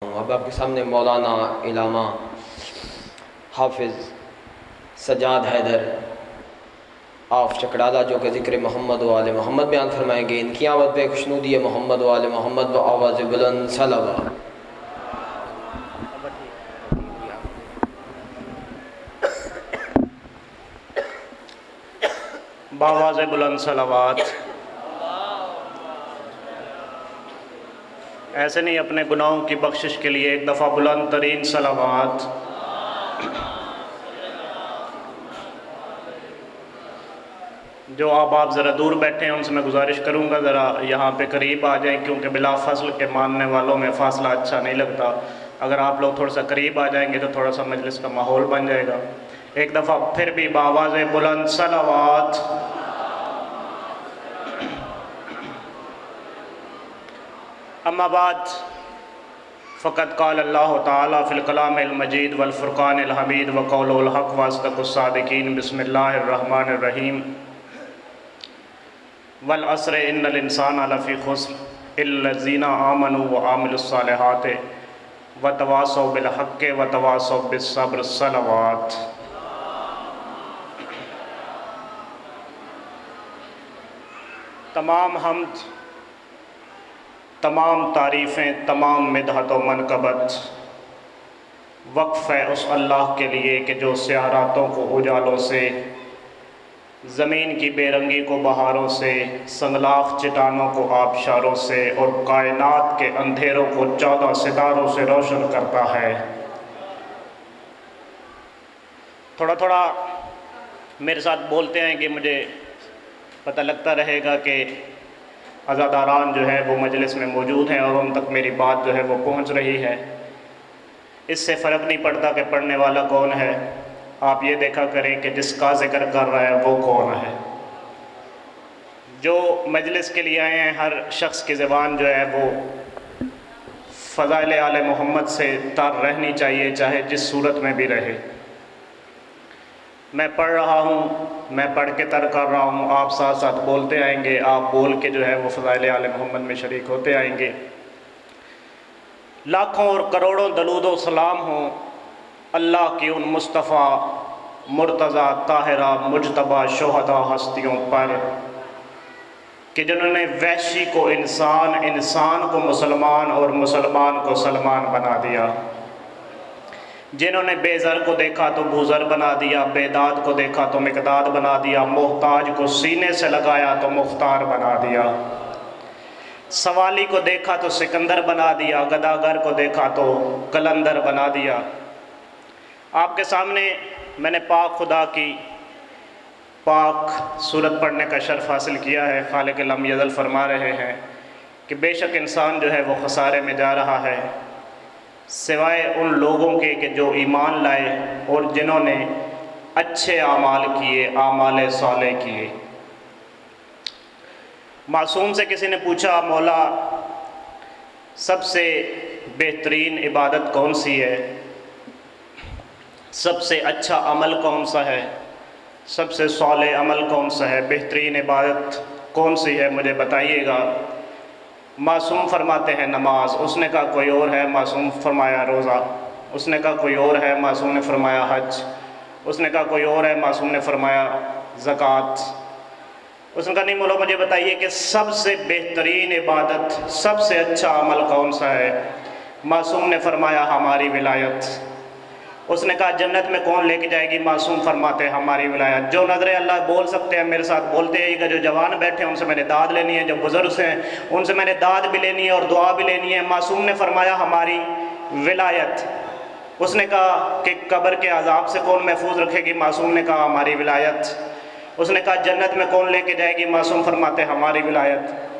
अब आपके सामने मौलाना इलामा हाफिज़ सज्जाद हैदर आफ चकड़ाला जो कि ज़िक्र मोहम्मद व आले मोहम्मद बयान फरमाएंगे। इनकी आवाज़ पे खुशनूदी मोहम्मद व आले मोहम्मद व आवाज़ बुलंद सलावत। बावाज़ बुलंद सलावत। ऐसे नहीं, अपने गुनाहों की बख्शिश के लिए एक दफ़ा बुलंद तरीन सलावत। जो आप ज़रा दूर बैठे हैं उनसे मैं गुजारिश करूंगा ज़रा यहाँ पे करीब आ जाएं, क्योंकि बिला फसल के मानने वालों में फ़ासला अच्छा नहीं लगता। अगर आप लोग थोड़ा सा करीब आ जाएंगे तो थोड़ा सा मजलिस का माहौल बन जाएगा। एक दफ़ा फिर भी बावाज़ बुलंद सलावत। अम्मा बाद फ़क़त क़ाल अल्लाह ताला फ़िल कलामिल मजीद वल फ़ुरक़ानिल हमीद व क़ौलुल हक़ व अस्दक़ुस सादिक़ीन बिस्मिल्लाहिर रहमानिर रहीम। वल अस्र इन्नल इंसाना लफ़ी ख़ुस्र इल्लज़ीना आमनू व आमिलुस सालिहात व तवासौ बिल हक़्क़ि व तवासौ बिस सब्र सलावत। तमाम हम्द, तमाम तारीफ़ें, तमाम मिदहत व मनकबत वक़्फ़ है उस अल्लाह के लिए कि जो स्याह रातों को उजालों से, ज़मीन की बेरंगी को बहारों से, संगलाख चट्टानों को आबशारों से और कायनात के अंधेरों को 14 सितारों से रोशन करता है। थोड़ा थोड़ा मेरे साथ बोलते हैं कि मुझे पता लगता रहेगा कि अज़ादारान जो है वो मजलिस में मौजूद हैं और उन तक मेरी बात जो है वो पहुंच रही है। इससे फ़र्क नहीं पड़ता कि पढ़ने वाला कौन है, आप ये देखा करें कि जिसका ज़िक्र कर रहा है वो कौन है। जो मजलिस के लिए आए हैं हर शख्स की ज़बान जो है वो फ़ज़ाइल आले मोहम्मद से तर रहनी चाहिए, चाहे जिस सूरत में भी रहे। मैं पढ़ रहा हूँ, मैं पढ़ के तर कर रहा हूँ, आप साथ साथ बोलते आएंगे, आप बोल के जो है वो फ़ज़ाइल आले मोहम्मद में शरीक होते आएंगे। लाखों और करोड़ों दरूद व सलाम हो अल्लाह की उन मुस्तफ़ा मुर्तज़ा ताहिरा मुजतबा शुहदा हस्तियों पर कि जिन्होंने वहशी को इंसान, इंसान को मुसलमान और मुसलमान को सलमान बना दिया। जिन्होंने बेज़र को देखा तो भूज़र बना दिया, बेदाद को देखा तो मिक़दाद बना दिया, मोहताज को सीने से लगाया तो मुख्तार बना दिया, सवाली को देखा तो सिकंदर बना दिया, गदागर को देखा तो कलंदर बना दिया। आपके सामने मैंने पाक खुदा की पाक सूरत पढ़ने का शर्फ हासिल किया है। खालिक लम यज़ल फरमा रहे हैं कि बेशक इंसान जो है वो खसारे में जा रहा है सिवाय उन लोगों के कि जो ईमान लाए और जिन्होंने अच्छे आमाल किए, आमाल साले किए। मासूम से किसी ने पूछा, मौला सबसे बेहतरीन इबादत कौन सी है, सबसे अच्छा अमल कौन सा है, सबसे साले अमल कौन सा है, बेहतरीन इबादत कौन सी है, मुझे बताइएगा। मासूम फरमाते हैं नमाज। उसने कहा कोई और है, मासूम फरमाया रोज़ा। उसने कहा कोई और है, मासूम ने फरमाया हज। उसने कहा कोई और है, मासूम ने फरमाया ज़कात। उसने कहा नहीं मौला मुझे बताइए कि सबसे बेहतरीन इबादत, सबसे अच्छा अमल कौन सा है। मासूम ने फरमाया हमारी विलायत। उसने कहा जन्नत में कौन लेके जाएगी, मासूम फरमाते हैं हमारी विलायत। जो नज़र अल्लाह बोल सकते हैं मेरे साथ बोलते हैं। जो जवान बैठे हैं उनसे मैंने दाद लेनी है, जो बुज़ुर्ग हैं उनसे मैंने दाद भी लेनी है और दुआ भी लेनी है। मासूम ने फरमाया हमारी विलायत। उसने कहा कि कब्र के अज़ाब से कौन महफूज रखेगी, मासूम ने कहा हमारी विलायत। उसने कहा जन्नत में कौन लेके जाएगी, मासूम फरमाते हमारी विलायत।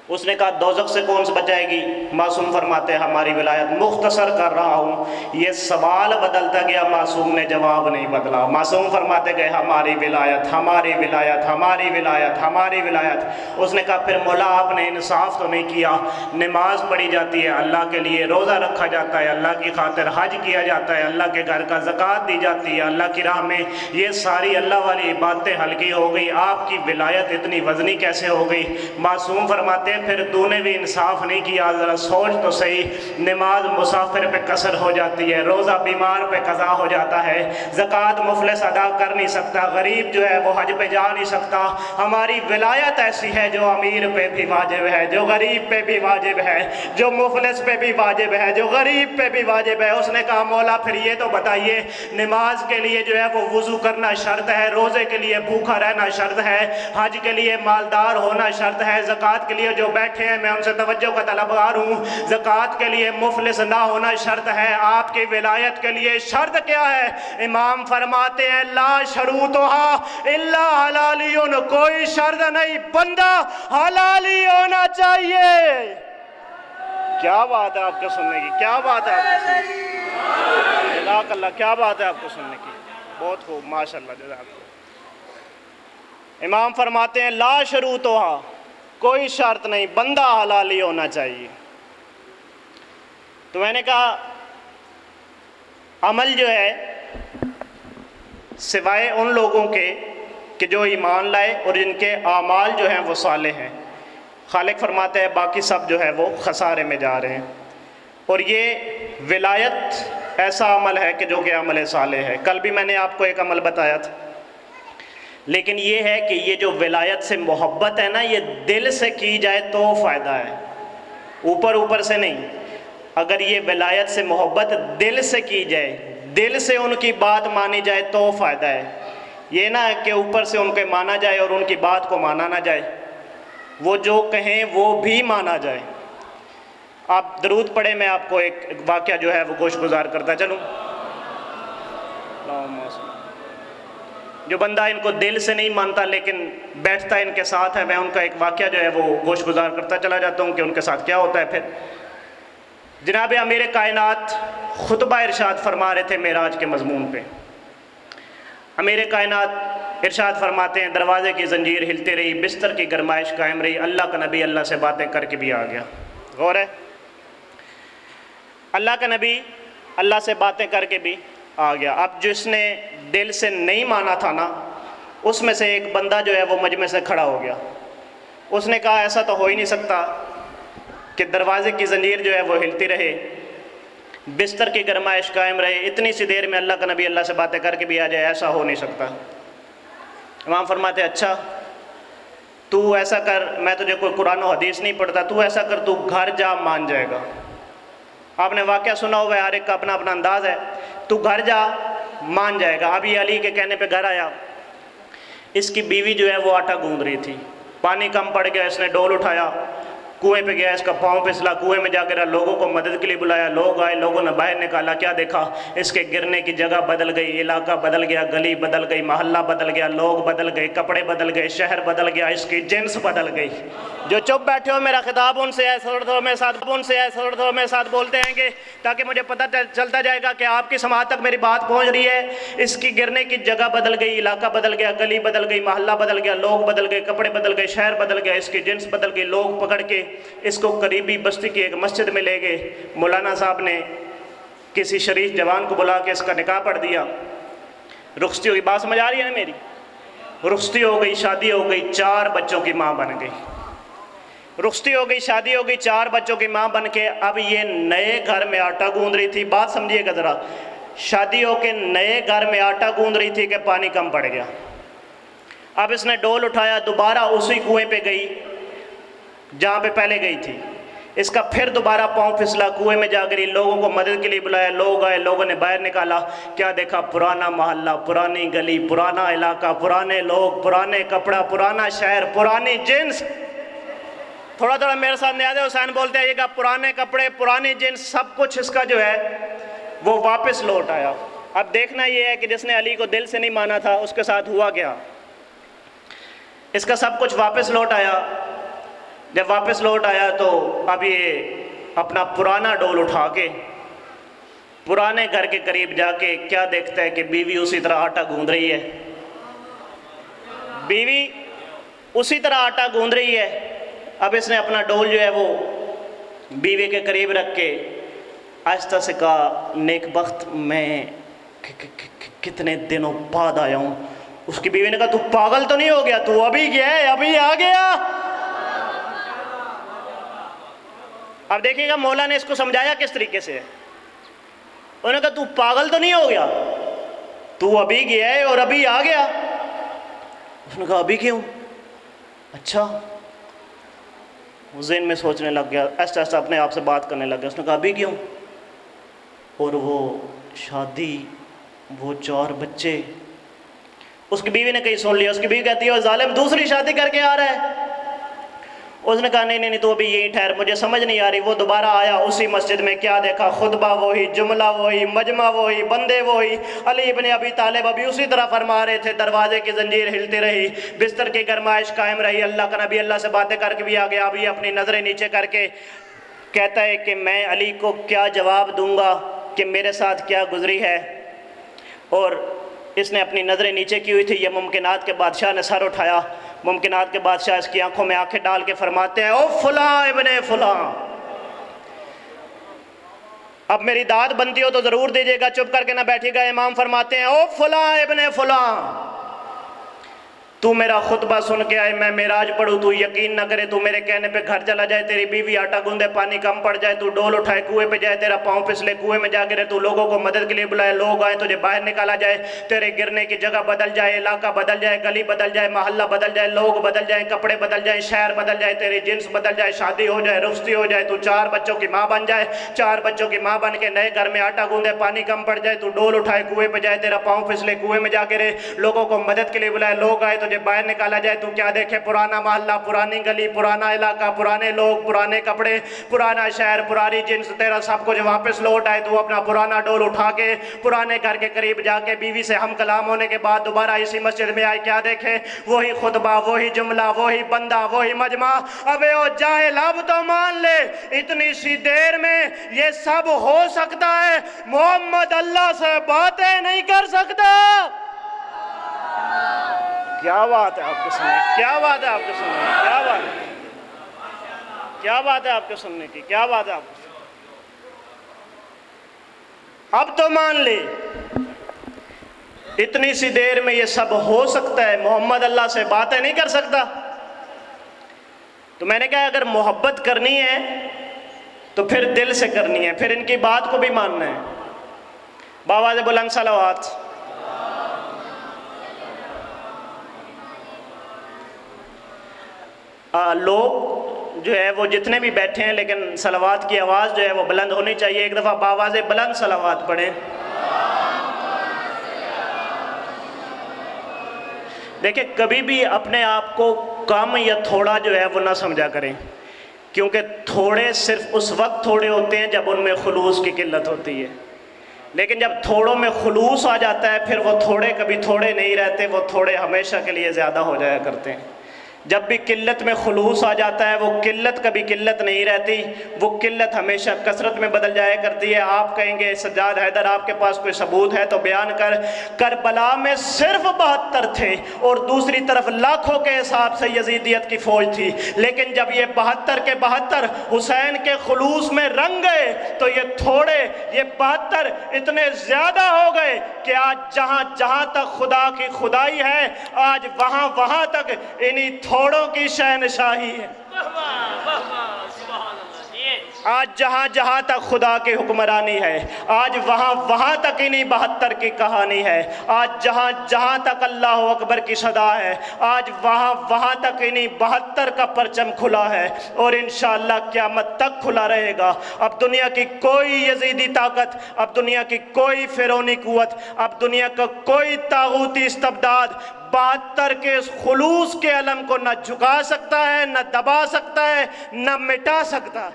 उसने कहा दोज़ख से कौन से बचाएगी, मासूम फरमाते हमारी विलायत। मुख्तसर कर रहा हूँ, ये सवाल बदलता गया, मासूम ने जवाब नहीं बदला। मासूम फरमाते गए हमारी विलायत, हमारी विलायत, हमारी विलायत, हमारी विलायत। उसने कहा फिर मौला आपने इंसाफ तो नहीं किया। नमाज पढ़ी जाती है अल्लाह के लिए, रोज़ा रखा जाता है अल्लाह की खातिर, हज किया जाता है अल्लाह के घर का, ज़कात दी जाती है अल्लाह की राह में, ये सारी अल्लाह वाली बातें हल्की हो गई, आपकी विलायत इतनी वज़नी कैसे हो गई। मासूम फरमाते फिर तूने भी इंसाफ नहीं किया। ज़रा सोच तो सही, नमाज मुसाफिर पे कसर हो जाती है, रोज़ा बीमार पे कज़ा हो जाता है, ज़कात मुफलिस अदा कर नहीं सकता, गरीब जो है वो हज पे जा नहीं सकता। हमारी विलायत ऐसी है जो अमीर पे भी वाजिब है, जो गरीब पे भी वाजिब है, जो मुफलिस पे भी वाजिब है, जो गरीब पे भी वाजिब है। उसने कहा मौला फिर ये तो बताइए, नमाज के लिए जो है वो वुज़ू करना शर्त है, रोज़े के लिए भूखा रहना शर्त है, हज के लिए मालदार होना शर्त है, ज़कात के लिए जो बैठे हैं मैं उनसे तवज्जो का तलबगार हूँ, ज़कात के लिए मुफलिस ना होना शर्त है। आपकी विलायत के लिए शर्त क्या है? इमाम फरमाते हैं ला शरूतुहा इल्ला हलालियुन, कोई शर्त नहीं, बंदा हलाली होना चाहिए। क्या बात है आपको सुनने की, क्या बात है आपको सुनने की, जज़ाकल्लाह, क्या बात है आपको सुनने की, बहुत खूब, माशाअल्लाह, जज़ाकल्लाह। इमाम फरमाते हैं ला शरूतुहा, कोई शर्त नहीं, बंदा हलाली होना चाहिए। तो मैंने कहा अमल जो है सिवाय उन लोगों के कि जो ईमान लाए और जिनके आमाल जो हैं वो साले हैं, खालिक फरमाते हैं बाकी सब जो है वो खसारे में जा रहे हैं। और ये विलायत ऐसा अमल है कि जो कि अमल साले है। कल भी मैंने आपको एक अमल बताया था, लेकिन ये है कि ये जो विलायत से मोहब्बत है ना, ये दिल से की जाए तो फ़ायदा है, ऊपर ऊपर से नहीं। अगर ये विलायत से मोहब्बत दिल से की जाए, दिल से उनकी बात मानी जाए तो फ़ायदा है। ये ना कि ऊपर से उनके माना जाए और उनकी बात को माना ना जाए, वो जो कहें वो भी माना जाए। आप दरूद पढ़े, मैं आपको एक वाक़या जो है वो गोशगुजार करता चलूँ। जो बंदा इनको दिल से नहीं मानता लेकिन बैठता इनके साथ है, मैं उनका एक वाक़या जो है वो गोशगुजार करता चला जाता हूँ कि उनके साथ क्या होता है। फिर जनाब अमीर कायनात खुतबा इरशाद फरमा रहे थे मेराज के मज़मून पे। अमीर कायनात इरशाद फरमाते हैं दरवाज़े की जंजीर हिलती रही, बिस्तर की गरमाइश कायम रही, अल्लाह का नबी अल्लाह से बातें करके भी आ गया। गौर है, अल्लाह का नबी अल्लाह से बातें करके भी आ गया। अब जिसने दिल से नहीं माना था ना, उसमें से एक बंदा जो है वो मजमे से खड़ा हो गया। उसने कहा ऐसा तो हो ही नहीं सकता कि दरवाज़े की जंजीर जो है वो हिलती रहे, बिस्तर की गरमाइश कायम रहे, इतनी सी देर में अल्लाह का नबी अल्लाह से बातें करके भी आ जाए, ऐसा हो नहीं सकता। इमाम फरमाते अच्छा तू ऐसा कर, मैं तुझे कोई कुरान और हदीस नहीं पढ़ता, तू ऐसा कर, तू घर जा, मान जाएगा। आपने वाक़या सुना हुआ है, हर एक का अपना अपना अंदाज़ है। तू घर जा, मान जाएगा। अभी अली के कहने पे घर आया, इसकी बीवी जो है वो आटा गूंद रही थी, पानी कम पड़ गया, इसने डोल उठाया, कुएं पे गया, इसका पाँव फिसला, कुएं में जा गिरा, लोगों को मदद के लिए बुलाया, लोग आए, लोगों ने बाहर निकाला, क्या देखा, इसके गिरने की जगह बदल गई, इलाका बदल गया, गली बदल गई, मोहल्ला बदल गया, लोग बदल गए, कपड़े बदल गए, शहर बदल गया, इसकी जिन्स बदल गई। जो चुप बैठे हो, मेरा खिताब उनसे है, थोड़ा थोड़ा मेरे साथ बोलते हैं ताकि मुझे पता चलता जाएगा कि आपकी समाज तक मेरी बात पहुँच रही है। इसकी गिरने की जगह बदल गई, इलाका बदल गया, गली बदल गई, मोहल्ला बदल गया, लोग बदल गए, कपड़े बदल गए, शहर बदल गया, इसकी जिन्स बदल गई। लोग पकड़ के इसको करीबी बस्ती की एक मस्जिद में ले गए। मौलाना साहब ने किसी शरीफ जवान को बुला के इसका निकाह पढ़ दिया। रुखसती होगी, बात समझ आ रही है ना मेरी? रुखसती हो गई, शादी हो गई, 4 बच्चों की माँ बन गई। रुखसती हो गई, शादी हो गई, 4 बच्चों की माँ बन के अब ये नए घर में आटा गूंद रही थी। बात समझिएगा ज़रा, शादी हो के नए घर में आटा गूंद रही थी कि पानी कम पड़ गया। अब इसने डोल उठाया, दोबारा उसी कुएं पे गई जहाँ पे पहले गई थी। इसका फिर दोबारा पाँव फिसला, कुएं में जा गिरी, लोगों को मदद के लिए बुलाया, लोग आए, लोगों ने बाहर निकाला, क्या देखा, पुराना मोहल्ला, पुरानी गली, पुराना इलाका, पुराने लोग, पुराने कपड़ा, पुराना शहर, पुरानी जिन्स। थोड़ा थोड़ा मेरे साथ न्याज हुसैन बोलते आइएगा, पुराने कपड़े, पुरानी जिन्स, सब कुछ इसका जो है वो वापस लौट आया। अब देखना ये है कि जिसने अली को दिल से नहीं माना था उसके साथ हुआ क्या। इसका सब कुछ वापस लौट आया। जब वापस लौट आया तो अब ये अपना पुराना डोल उठा के पुराने घर के करीब जाके क्या देखता है कि बीवी उसी तरह आटा गूंद रही है। बीवी उसी तरह आटा गूंद रही है। अब इसने अपना डोल जो है वो बीवी के करीब रख के आहिस्ता से कहा, नेकबख्त मैं कितने दिनों बाद आया हूँ। उसकी बीवी ने कहा, तू पागल तो नहीं हो गया, तू अभी गया है, अभी आ गया। अब देखिएगा मौला ने इसको समझाया किस तरीके से है। उन्होंने कहा तू पागल तो नहीं हो गया, तू अभी गया है और अभी आ गया। उसने कहा अभी क्यों? अच्छा, ज़हन में सोचने लग गया, ऐसा ऐसा अपने आप से बात करने लग गया। उसने कहा अभी क्यों? और वो शादी, वो 4 बच्चे। उसकी बीवी ने कहीं सुन लिया। उसकी बीवी कहती है वो जालिम दूसरी शादी करके आ रहा है। उसने कहा नहीं नहीं नहीं, तो अभी यही ठहर, मुझे समझ नहीं आ रही। वो दोबारा आया उसी मस्जिद में, क्या देखा? खुतबा वही, जुमला वही, मजमा वही, बंदे वही। अली इब्ने अबी तालिब अभी उसी तरह फरमा रहे थे। दरवाजे की जंजीर हिलती रही, बिस्तर की गरमाइश कायम रही। अल्लाह का नबी अल्लाह से बातें करके भी आ गया। अभी अपनी नज़रें नीचे करके कहता है कि मैं अली को क्या जवाब दूंगा कि मेरे साथ क्या गुजरी है। और इसने अपनी नज़रें नीचे की हुई थी। यह मुमकिनात के बादशाह ने सर उठाया। मुमकिनात के बादशाह इसकी आंखों में आंखें डाल के फरमाते हैं, ओ फुला इब्ने फुला, अब मेरी दाद बनती हो तो ज़रूर दीजिएगा, चुप करके ना बैठिएगा। इमाम फरमाते हैं, ओ फुला इब्ने फुला, तू मेरा खुतबा सुन के आए, मैं मेराज पढ़ूँ, तू यकीन ना करे, तू मेरे कहने पे घर चला जाए, तेरी बीवी आटा गूंदे, पानी कम पड़ जाए, तू डोल उठाए कुएं पे जाए, तेरा पाँव फिसले कुएं में जा गिरे, तू लोगों को मदद के लिए बुलाए, लोग आए तुझे बाहर निकाला जाए, तेरे गिरने की जगह बदल जाए, इलाका बदल जाए, गली बदल जाए, मोहल्ला बदल जाए, लोग बदल जाए, कपड़े बदल जाए, शहर बदल जाए, तेरी जिन्स बदल जाए, शादी हो जाए, रुखसती हो जाए, तू 4 बच्चों की माँ बन जाए, 4 बच्चों की माँ बन के नए घर में आटा गूंदे, पानी कम पड़ जाए, तू डोल उठाए कुएं पे जाए, तेरा पाँव फिसले कुएं में जा गिरे, लोगों को मदद के लिए बुलाए, लोग आए तुझे बाहर निकाला जाए, तू क्या देखे? पुराना मोहल्ला, पुरानी गली, पुराना इलाका, पुराने लोग, पुराने कपड़े, पुराना शहर, पुरानी जिन्स, तेरा सब कुछ वापस लौट आए। तू अपना पुराना डोल उठा के पुराने घर के करीब जाके बीवी से हम कलाम होने के बाद दोबारा इसी मस्जिद में आए, क्या देखे? वही खुतबा, वही जुमला, वही बंदा, वही मजमा। अबे ओ जाहिल, अब तो मान ले, इतनी सी देर में ये सब हो सकता है। मोहम्मद अल्लाह से बातें नहीं कर सकता। क्या बात है आपके सुनने, क्या बात है आपके सुनने, क्या बात है, क्या बात है आपके सुनने की, क्या बात है आपके। अब तो मान ले, इतनी सी देर में ये सब हो सकता है। मोहम्मद अल्लाह से बातें नहीं कर सकता। तो मैंने कहा अगर मोहब्बत करनी है तो फिर दिल से करनी है, फिर इनकी बात को भी मानना है। बाबा से बुलंद सलावत। लोग जो है वो जितने भी बैठे हैं, लेकिन सलावात की आवाज़ जो है वो बुलंद होनी चाहिए। एक दफ़ा बावाज़े बुलंद सलावात पढ़ें। देखिए, कभी भी अपने आप को कम या थोड़ा जो है वो ना समझा करें, क्योंकि थोड़े सिर्फ उस वक्त थोड़े होते हैं जब उनमें खुलूस की किल्लत होती है। लेकिन जब थोड़ों में खुलूस आ जाता है, फिर वो थोड़े कभी थोड़े नहीं रहते, वो थोड़े हमेशा के लिए ज़्यादा हो जाया करते हैं। जब भी किल्लत में खुलूस आ जाता है, वो किल्लत कभी किल्लत नहीं रहती, वो किल्लत हमेशा कसरत में बदल जाया करती है। आप कहेंगे सज्जाद हैदर आपके पास कोई सबूत है तो बयान कर। करबला में सिर्फ 72 थे और दूसरी तरफ लाखों के हिसाब से यजीदियत की फौज थी, लेकिन जब ये 72 के 72 हुसैन के खुलूस में रंग गए तो ये थोड़े, ये 72 इतने ज़्यादा हो गए कि आज जहाँ जहाँ तक खुदा की खुदाई है, आज वहाँ वहाँ तक इन्हीं थोड़ों की शहनशाही है। आज जहाँ जहाँ तक खुदा की हुक्मरानी है, आज वहाँ वहाँ तक इन्हीं 72 की कहानी है। आज जहाँ जहाँ तक अल्लाह अकबर की सदा है, आज वहाँ वहाँ तक इन्हीं 72 का परचम खुला है और इंशाअल्लाह क़यामत तक खुला रहेगा। अब दुनिया की कोई यजीदी ताकत, अब दुनिया की कोई फिरौनी कुव्वत, अब दुनिया का कोई तागूती इस्तबदाद 72 के इस खुलूस के अलम को न झुका सकता है, न दबा सकता है, न मिटा सकता।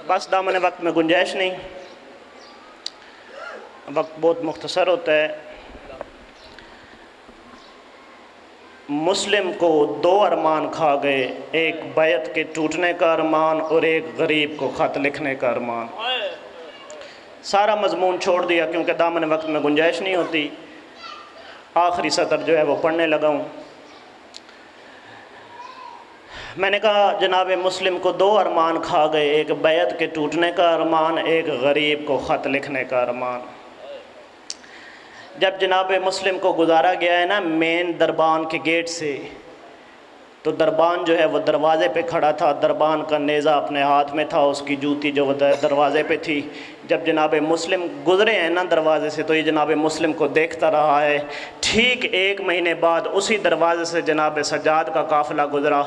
बस दामन वक्त में गुंजाइश नहीं, वक्त बहुत मुख्तसर होता है। मुस्लिम को 2 अरमान खा गए, एक बैत के टूटने का अरमान और एक गरीब को ख़त लिखने का अरमान। सारा मजमून छोड़ दिया क्योंकि दामन वक्त में गुंजाइश नहीं होती। आखिरी सतर जो है वो पढ़ने लगा हूँ। मैंने कहा जनाब मुस्लिम को 2 अरमान खा गए, एक बैत के टूटने का अरमान, एक गरीब को ख़त लिखने का अरमान। जब जनाब मुस्लिम को गुजारा गया है ना मेन दरबान के गेट से, तो दरबान जो है वो दरवाज़े पे खड़ा था, दरबान का नेज़ा अपने हाथ में था, उसकी जूती जो दरवाज़े पे थी। जब जनाब मुस्लिम गुज़रे हैं ना दरवाज़े से, तो ये जनाब मुस्लिम को देखता रहा है। ठीक 1 महीने बाद उसी दरवाज़े से जनाब सज्जाद का काफ़िला गुज़रा।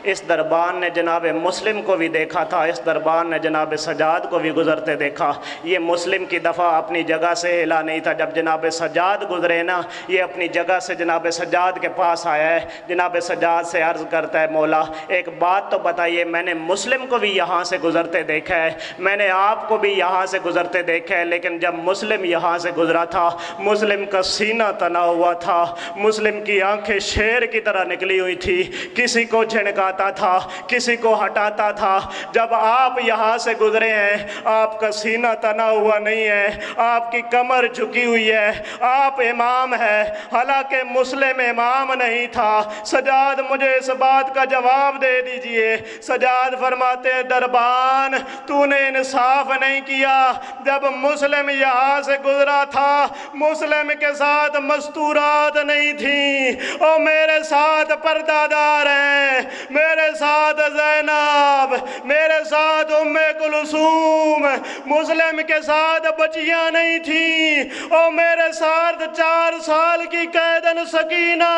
इस दरबान ने जनाब मुस्लिम को भी देखा था, इस दरबान ने जनाब सज्जाद को भी गुज़रते देखा। ये मुस्लिम की दफ़ा अपनी जगह से हिला नहीं था। जब जनाब सज्जाद गुज़रे ना, ये अपनी जगह से जनाब सज्जाद के पास आया है। जनाब सज्जाद से अर्ज़ करता है, मौला एक बात तो बताइए, मैंने मुस्लिम को भी यहाँ से गुज़रते देखा है, मैंने आपको भी यहाँ से गुज़रते देखा है, लेकिन जब मुस्लिम यहाँ से गुज़रा था, मुस्लिम का सीना तना हुआ था, मुस्लिम की आंखें शेर की तरह निकली हुई थी, किसी को झिड़काता था, किसी को हटाता था। जब आप यहाँ से गुज़रे हैं, आपका सीना तना हुआ नहीं है, आपकी कमर झुकी हुई है, आप इमाम है, हालांकि मुस्लिम इमाम नहीं था। सजाद मुझे इस बात का जवाब दे दीजिए। सजाद फरमाते हैं, दरबान तूने इंसाफ नहीं किया। जब मुस्लिम यहाँ से गुजरा था, मुस्लिम के साथ मस्तूरात नहीं थी, और मेरे साथ पर्दादार हैं, मेरे साथ ज़ैनब, मेरे साथ उम्मे कुलसूम, मुस्लिम के साथ बच्चियाँ नहीं थी, और मेरे साथ 4 साल की कैदन सकीना।